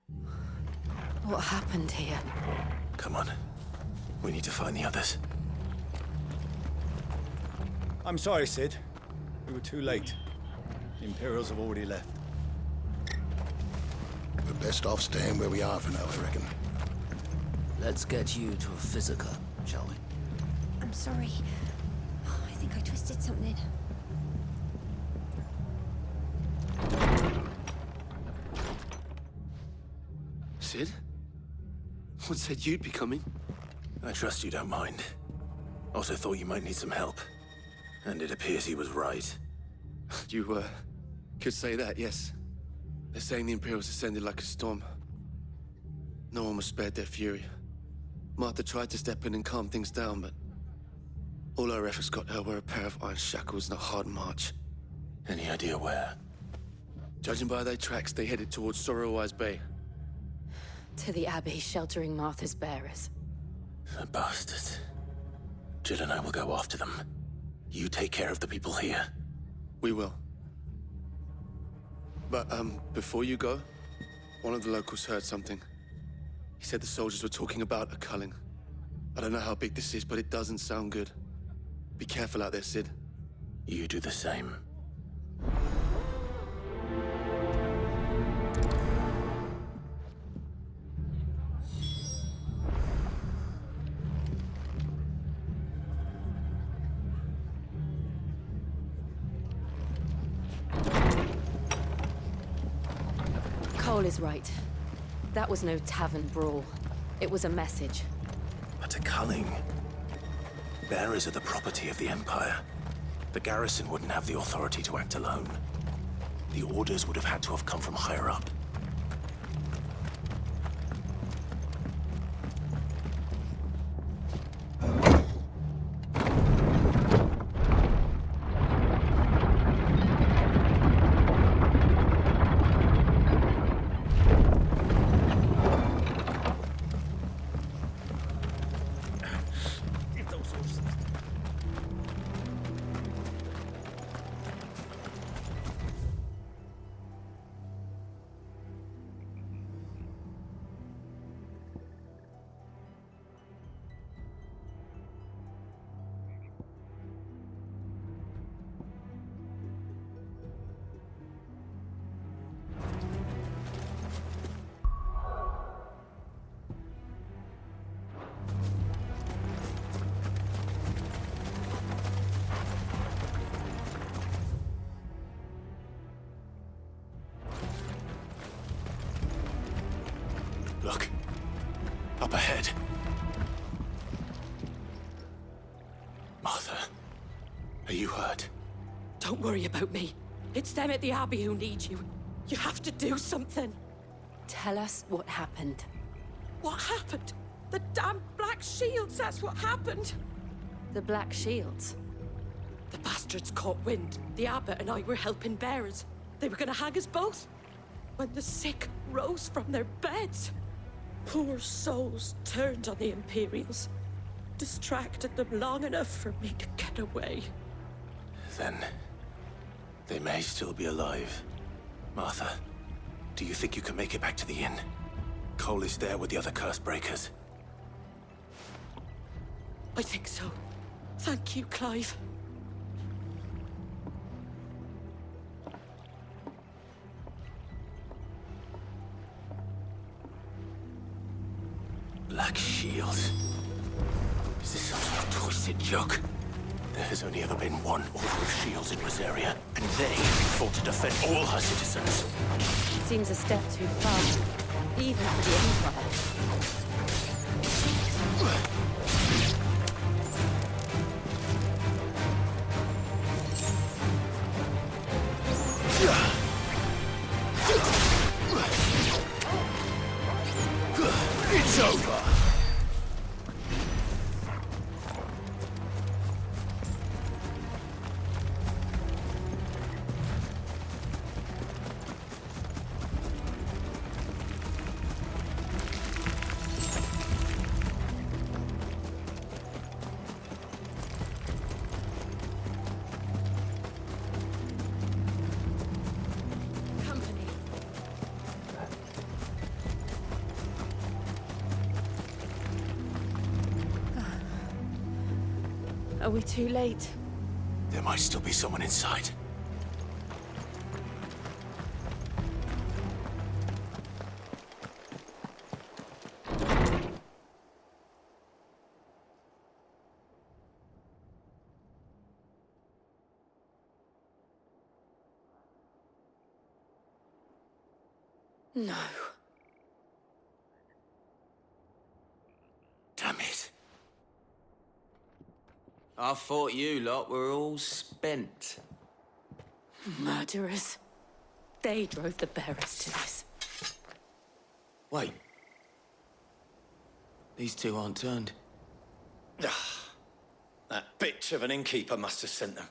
What happened here? Come on. We need to find the others. I'm sorry, Sid. We were too late. The Imperials have already left. We're best off staying where we are for now, I reckon. Let's get you to a physical, shall we? I'm sorry. I think I twisted something. Sid? What said you'd be coming? I trust you don't mind. Also thought you might need some help. And it appears he was right. You, could say that, yes. They're saying the Imperials descended like a storm. No one was spared their fury. Martha tried to step in and calm things down, but all her efforts got her were a pair of iron shackles and a hard march. Any idea where? Judging by their tracks, they headed towards Sorrowwise Bay. To the Abbey sheltering Martha's bearers. The bastards. Jill and I will go after them. You take care of the people here. We will. But, before you go, one of the locals heard something. He said the soldiers were talking about a culling. I don't know how big this is, but it doesn't sound good. Be careful out there, Sid. You do the same. Cole is right. That was no tavern brawl. It was a message. But a culling. Bearers are the property of the Empire. The garrison wouldn't have the authority to act alone. The orders would have had to have come from higher up. Look. Up ahead. Martha, are you hurt? Don't worry about me. It's them at the Abbey who need you. You have to do something. Tell us what happened. What happened? The damn Black Shields, that's what happened. The Black Shields. The bastards caught wind. The Abbot and I were helping bearers. They were gonna hang us both. When the sick rose from their beds. Poor souls turned on the Imperials. Distracted them long enough for me to get away. Then, they may still be alive. Martha, do you think you can make it back to the inn? Cole is there with the other curse breakers. I think so. Thank you, Clive. Black Shields. Is this some sort of twisted joke? There has only ever been one Order of Shields in Rosaria, and they fought to defend all her citizens. It seems a step too far, even for the Empire. It's over! Are we too late? There might still be someone inside. No. Damn it. I thought you lot were all spent. Murderers. They drove the bearers to this. Wait. These two aren't turned. That bitch of an innkeeper must have sent them.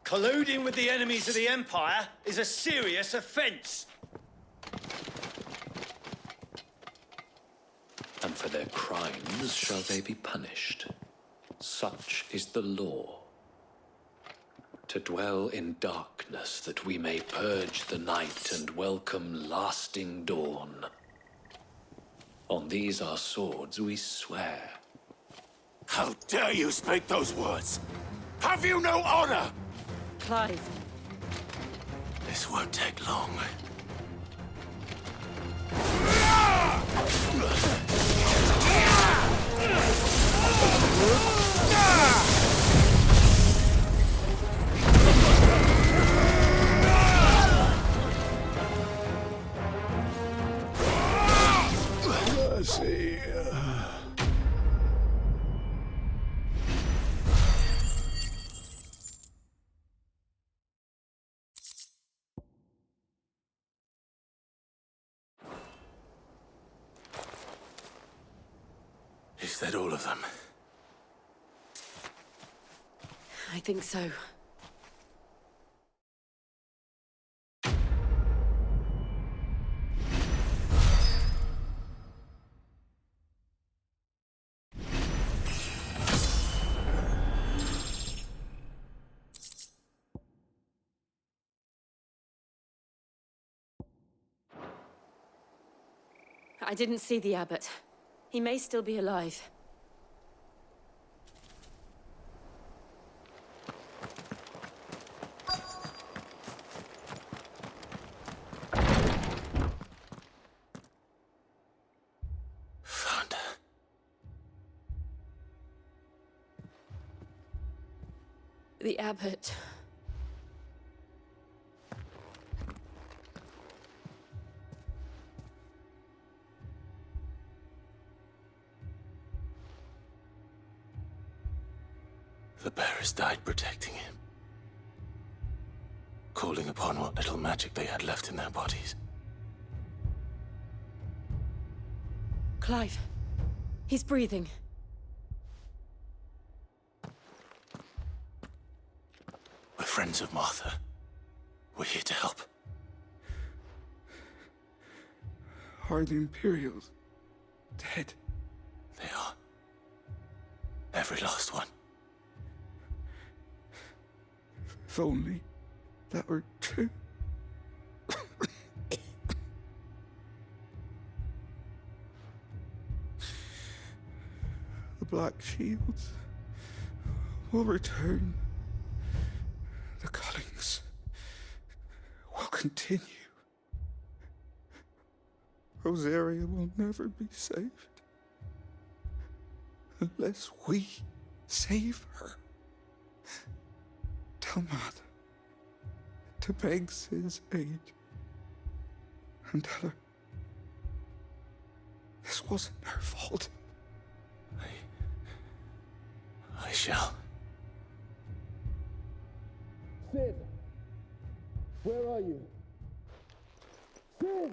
Colluding with the enemies of the Empire is a serious offense. And for their crimes shall they be punished. Such is the law. To dwell in darkness that we may purge the night and welcome lasting dawn. On these our swords we swear. How dare you speak those words? Have you no honor? Clive. This won't take long. Mercy. Is that all of them? I think so. I didn't see the abbot. He may still be alive. Found her. The abbot. The bearers died protecting him. Calling upon what little magic they had left in their bodies. Clive. He's breathing. We're friends of Martha. We're here to help. Are the Imperials dead? They are. Every last one. If only that were true. The Black Shields will return. The cullings will continue. Rosaria will never be saved unless we save her. Tell Matt to beg Sid's aid and tell her this wasn't her fault. I shall. Sid! Where are you? Sid!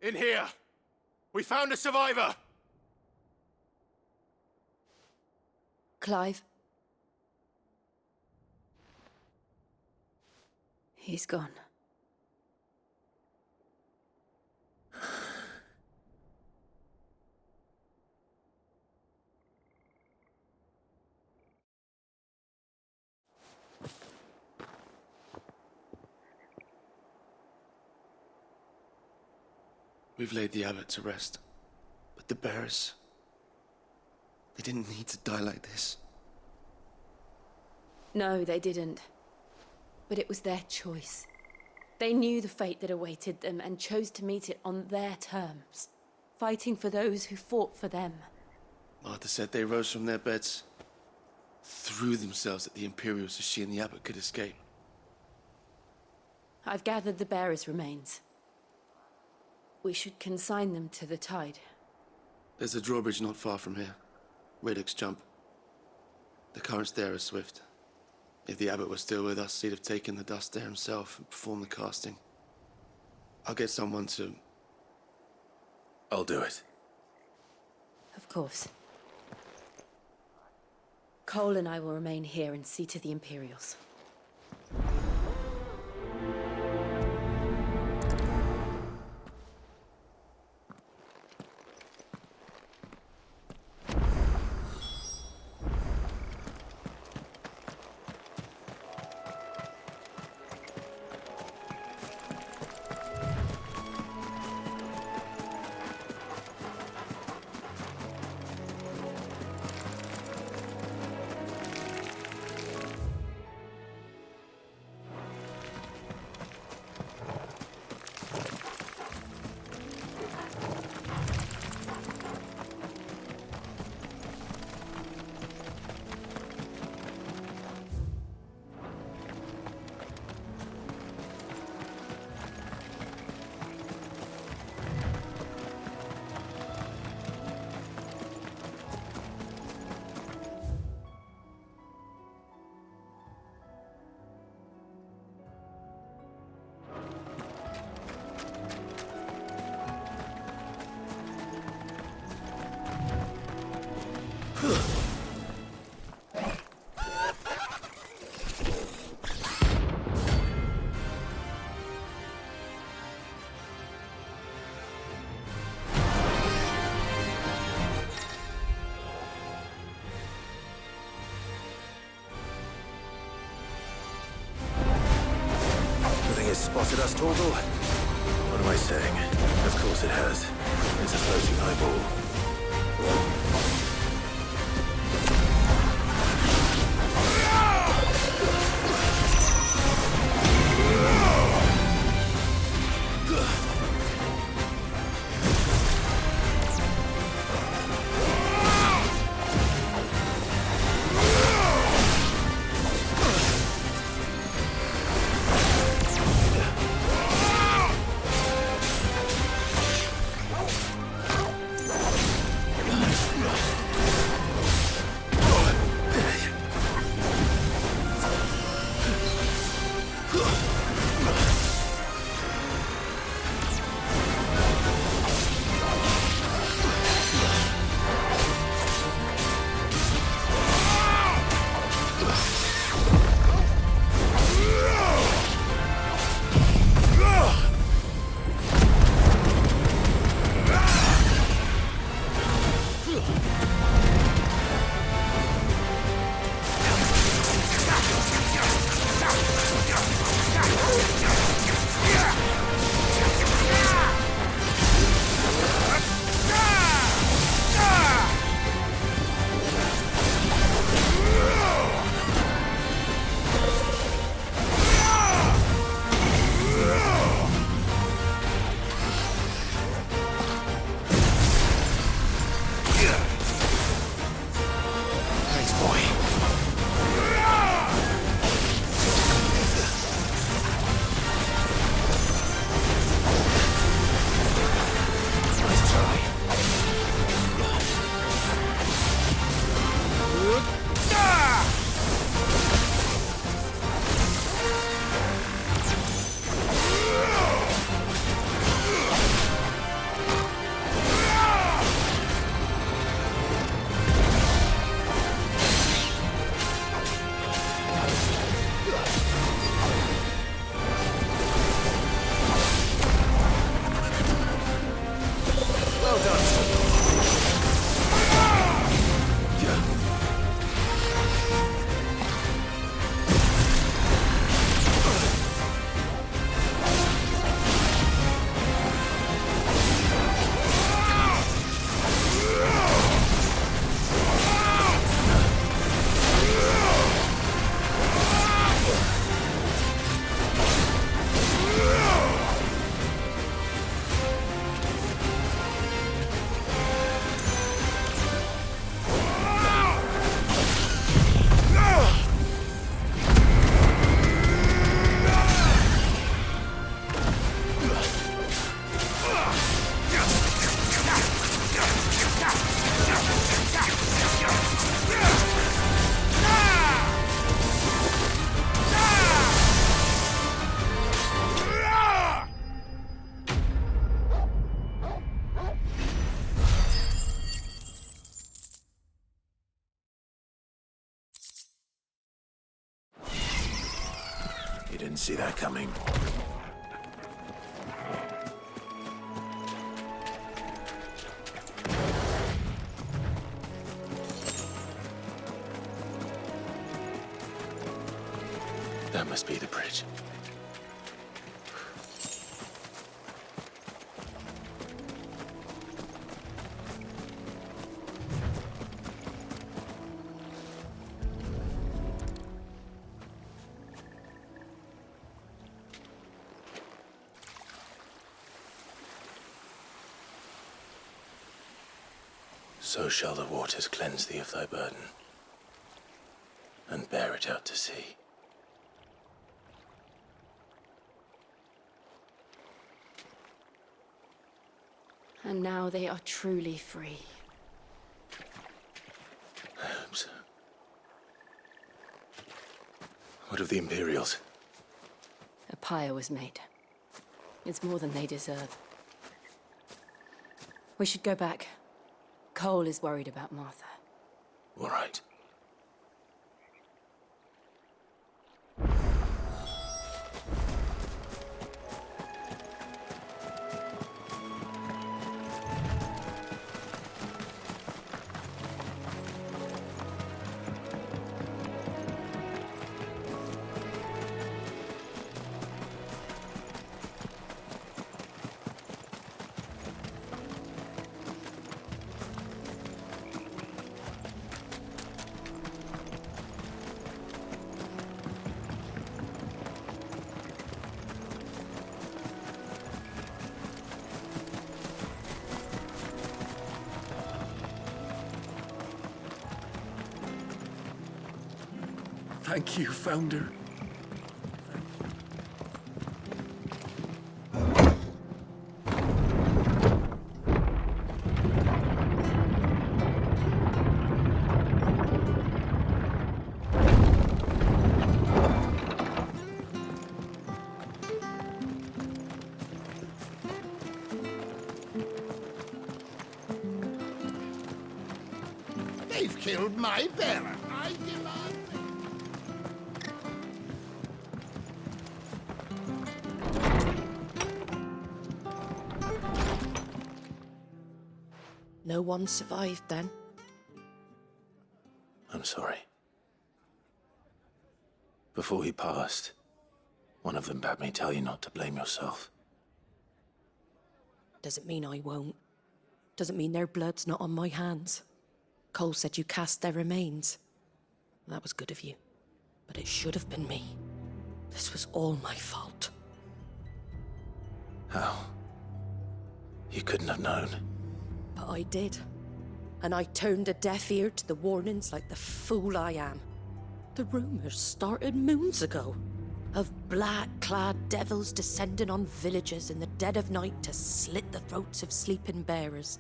In here! We found a survivor! Clive. He's gone. We've laid the abbot to rest. But the bearers... they didn't need to die like this. No, they didn't. But it was their choice. They knew the fate that awaited them and chose to meet it on their terms, fighting for those who fought for them. Martha said they rose from their beds, threw themselves at the Imperials so she and the Abbot could escape. I've gathered the bearers' remains. We should consign them to the tide. There's a drawbridge not far from here. Reddock's Jump. The currents there are swift. If the Abbot was still with us, he'd have taken the dust there himself and performed the casting. I'll get someone to... I'll do it. Of course. Cole and I will remain here and see to the Imperials. Spotted us, Torgal? What am I saying? Of course it has. It's a floating eyeball. Didn't see that coming. That must be the bridge. So shall the waters cleanse thee of thy burden, and bear it out to sea. And now they are truly free. I hope so. What of the Imperials? A pyre was made. It's more than they deserve. We should go back. Cole is worried about Martha. All right. Thank you, Founder. They've killed my bearer. I demand. No one survived then? I'm sorry. Before he passed, one of them bade me tell you not to blame yourself. Doesn't mean I won't. Doesn't mean their blood's not on my hands. Cole said you cast their remains. That was good of you. But it should have been me. This was all my fault. How? You couldn't have known. But I did. And I turned a deaf ear to the warnings like the fool I am. The rumors started moons ago. Of black-clad devils descending on villages in the dead of night to slit the throats of sleeping bearers.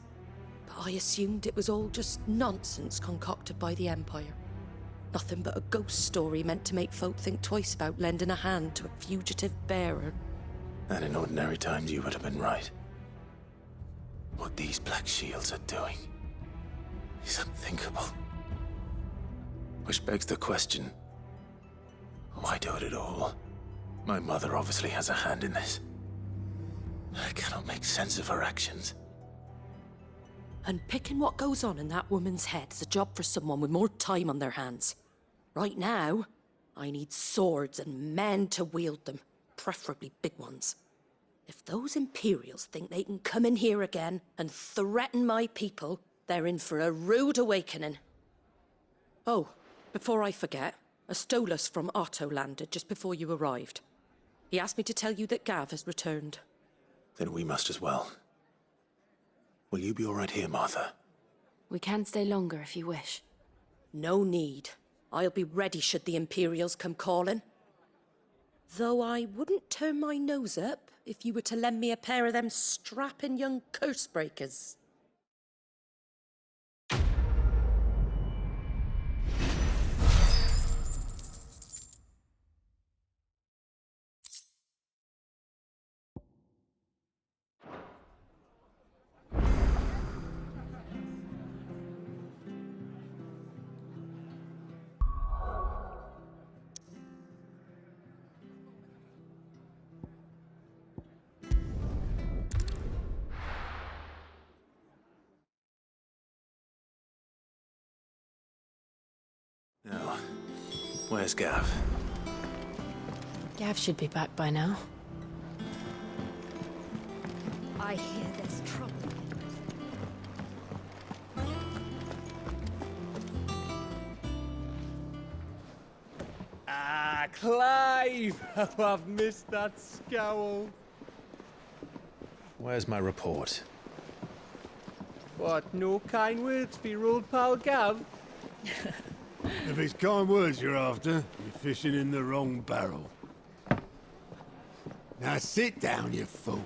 But I assumed it was all just nonsense concocted by the Empire. Nothing but a ghost story meant to make folk think twice about lending a hand to a fugitive bearer. And in ordinary times you would have been right. What these Black Shields are doing is unthinkable. Which begs the question, why do it at all? My mother obviously has a hand in this. I cannot make sense of her actions. And picking what goes on in that woman's head is a job for someone with more time on their hands. Right now, I need swords and men to wield them, preferably big ones. If those Imperials think they can come in here again and threaten my people, they're in for a rude awakening. Oh, before I forget, a Stolas from Otto landed just before you arrived. He asked me to tell you that Gav has returned. Then we must as well. Will you be all right here, Martha? We can stay longer if you wish. No need. I'll be ready should the Imperials come calling. Though I wouldn't turn my nose up if you were to lend me a pair of them strapping young curse-breakers. Where's Gav? Gav should be back by now. I hear there's trouble. Ah, Clive! Oh, I've missed that scowl. Where's my report? What, no kind words for your old pal Gav? If it's kind words you're after, you're fishing in the wrong barrel. Now sit down, you fool.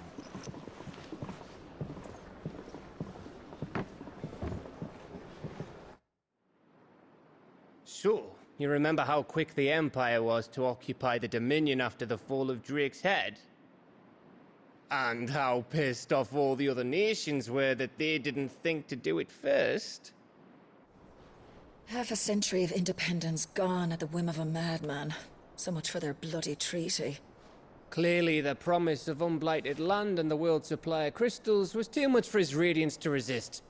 So, you remember how quick the Empire was to occupy the Dominion after the fall of Drake's head? And how pissed off all the other nations were that they didn't think to do it first? Half a century of independence gone at the whim of a madman. So much for their bloody treaty. Clearly, the promise of unblighted land and the world's supply of crystals was too much for his radiance to resist.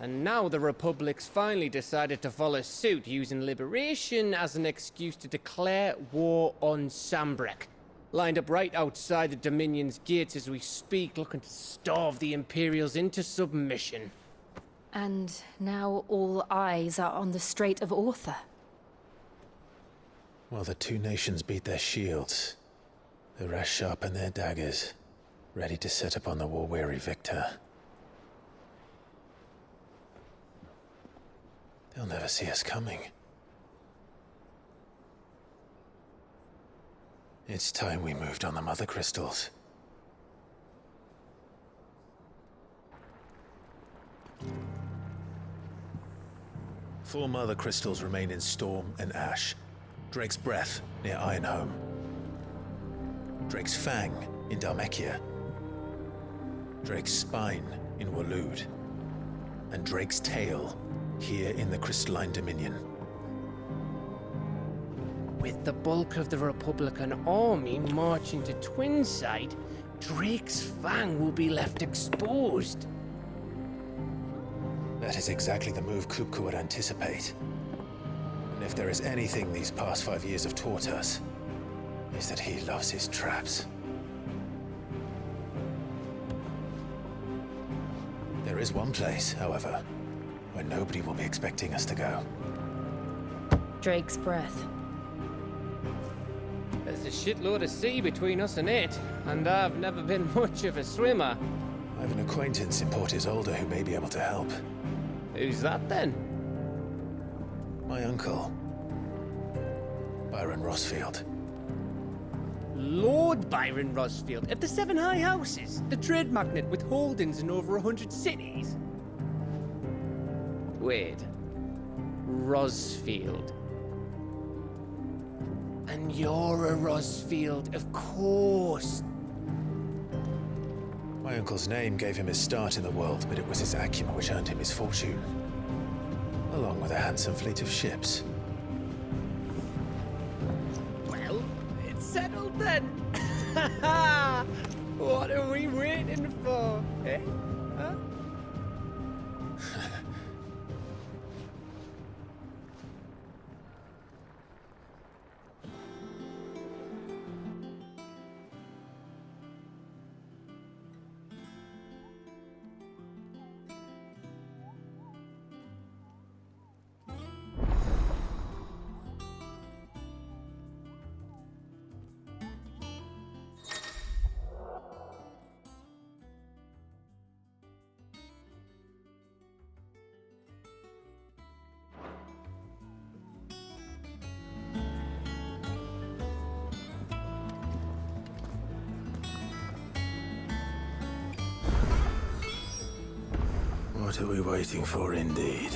And now the Republic's finally decided to follow suit, using liberation as an excuse to declare war on Sambrek. Lined up right outside the Dominion's gates as we speak, looking to starve the Imperials into submission. And now all eyes are on the Strait of Author. While the two nations beat their shields, the rest sharpen their daggers, ready to set upon the war-weary victor. They'll never see us coming. It's time we moved on the Mother Crystals. Four Mother Crystals remain in Storm and Ash. Drake's Breath near Ironhome. Drake's Fang in Dhalmekia. Drake's Spine in Waloed. And Drake's Tail here in the Crystalline Dominion. With the bulk of the Republican army marching to Twinside, Drake's Fang will be left exposed. That is exactly the move Kupka would anticipate. And if there is anything these past 5 years have taught us, is that he loves his traps. There is one place, however, where nobody will be expecting us to go. Drake's Breath. There's a shitload of sea between us and it, and I've never been much of a swimmer. I have an acquaintance in Port Isolde who may be able to help. Who's that then? My uncle, Byron Rossfield. Lord Byron Rossfield of the Seven High Houses, the trade magnate with holdings in over 100 cities. Wait, Rossfield. And you're a Rossfield, of course. My uncle's name gave him his start in the world, but it was his acumen which earned him his fortune, along with a handsome fleet of ships. Well, it's settled then. What are we waiting for, eh? Huh? What are we waiting for, indeed?